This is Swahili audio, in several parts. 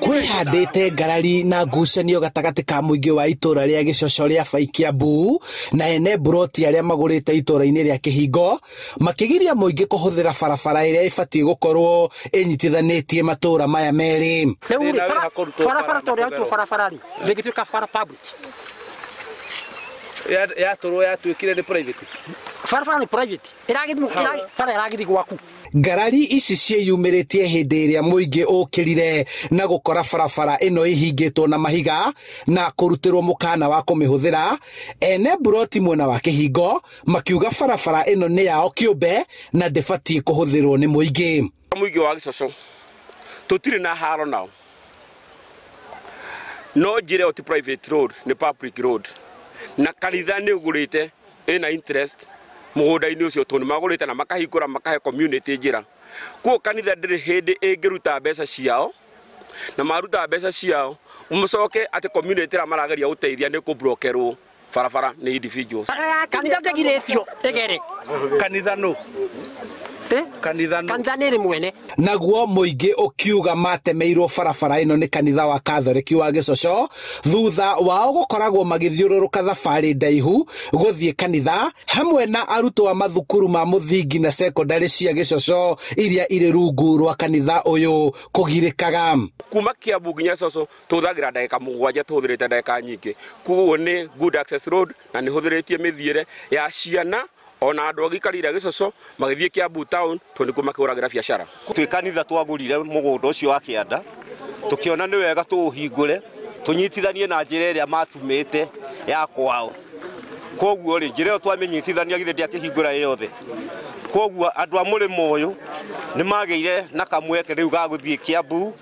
Kwĩhandĩte ngarari na ngucanio gatagatĩ ka mũingĩ wa itũra rĩa Gichoho rĩa Kiambu na ene broti arĩa magũrĩte itũra-inĩ rĩa Kihingo makĩgiria mũingĩ kũhũthĩra barabara ĩrĩa ĩbatiĩ gũkorwo ĩnyitithanĩtie matũũra maya merĩ. Barabara tũrĩa tu barabara rĩ ndĩgĩtuĩka bara public ya tũrũ ya tuĩkire nĩ private. Barabara nĩ private ĩragĩthiĩ gwaku. Ngarari ici ciĩyumĩrĩtie hĩndĩ ĩrĩa mũingĩ ũkĩrire na gũkora barabara ĩno ĩhingĩtwo na mahiga na kũrutĩrwo mũkana wa kũmĩhũthĩra. Ene broti mwena wa Kihingo makiuga barabara ĩno nĩ yao kĩũmbe na ndĩbatiĩ kũhũthĩrwo nĩ mũingĩ. Mũingĩ wa Gichoho tũtirĩ na haro nao, no njĩra ti private road nĩ public road, na kanitha nĩ ũgũrĩte ĩna interest mũgũnda-inĩ ũcio tondũ magũrĩte na makahingũra makahe community njĩra. Kuo kanitha ndĩrĩ hĩndĩ ĩngĩruta mbeca ciao, na maruta mbeca ciao mũcoke atĩ community ĩrĩa marageria gũteithia nĩ kũblokerwo barabara nĩ individuals. Kanitha ndĩgirĩtio ĩgere. Kanitha no kanitha nĩ mwene. Naguo mũingĩ ũkiuga matemeirwo barabara ĩno nĩ kanitha wa Katholiki wa Gichoho thutha wao gũkoragwo magĩthiũrũrũka thabarĩ ndaihu gũthiĩ kanitha hamwe na arutwo a mathukuru ma mũthingi na secondary cia Gichoho iria irĩ rungu rwa kanitha ũyũ kũgirĩkaga. Kuma Kiambu nginya Gichoho tũhũthagĩra ndagĩka 7 tũhũthĩrĩte ndagĩka nyingĩ. Kuo nĩ good access road na nĩ hũthĩrĩtie mĩthiĩre ya ciana ona andũ agĩkarĩra Gichoho magĩthiĩ Kiambu town tondũ nĩkuo makĩhũragĩra biacara. Twĩ kanitha twagũrire mũgũnda ũcio wa kĩanda tũkĩona nĩ wega tũũhingũre tũnyitithanie na njĩra ĩrĩa matumĩte ya kwao. Koguo rĩ njĩra ĩyo twamĩnyitithania githĩ ndĩakĩhingũra yothe. Koguo andũ a mũrĩmo ũyũ nĩ magĩire na kamweke rĩu ga gũthiĩ Kiambu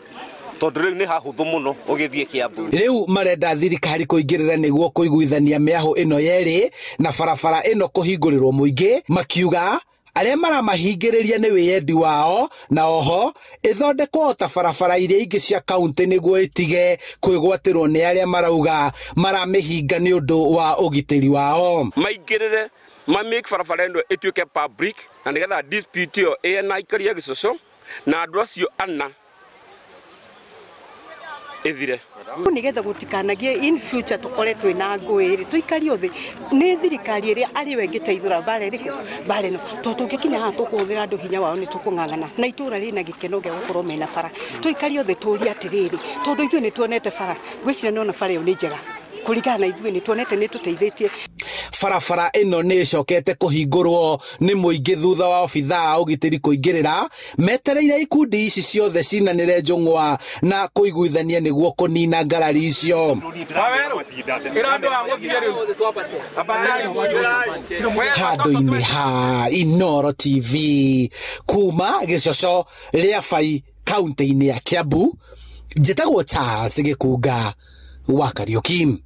tondũ rĩu nĩ hahũthũ mũno ũgĩthiĩ Kiambu. Rĩu marenda thirikari kũingĩrĩra nĩguo kũiguithania mĩahũ ĩno yerĩ na barabara ĩno kũhingũrĩrwo mũingĩ, makiuga arĩa maramahingĩrĩria nĩ wĩyendi wao na oho ĩthondekwo ta barabara iria ingĩ cia kaunti nĩguo ĩtige kwĩgwatĩrwo nĩ arĩa marauga maramĩhinga nĩ ũndũ wa ũgitĩri wao. Maingĩrĩre make barabara ĩno ĩtuĩke public na nĩgetha dispute ĩyo ĩna ikaria Gichoho na andũ acio ana ethire nigetha gutikanagie in future tukore twina ngũĩ tuikario thi ni thirikari ĩrĩa ari we ngĩteithũra bare rĩko bare no tũngĩkinya haha tũkũhũthĩra andũ hinya wao nĩ tũkũng'ang'ana na itũra rĩna gĩkeno gĩa gũkorwo mena bara tuikario thi tũria atĩrĩrĩ tondũ ithuĩ nĩ tuonete bara gwĩciria nĩona bara ĩyo nĩ njega kũringana na ithuĩ nĩ tuonete nĩ tũteithĩtie. Barabara ĩno nĩ ĩcokete kũhingũrwo nĩ mũingĩ thutha wa obithaa ũgitĩri kũingĩrĩra metereire ikundi ici ciothe cinanĩre njũng'wa na kũiguithania nĩguo kũnina ngarari icio. Handũ-inĩ ha Inooro TV kuma Gichoho rĩa Bai kaunti-inĩ ya Kiambu, njĩtagwo Charles Gĩkunga wa Kariũki.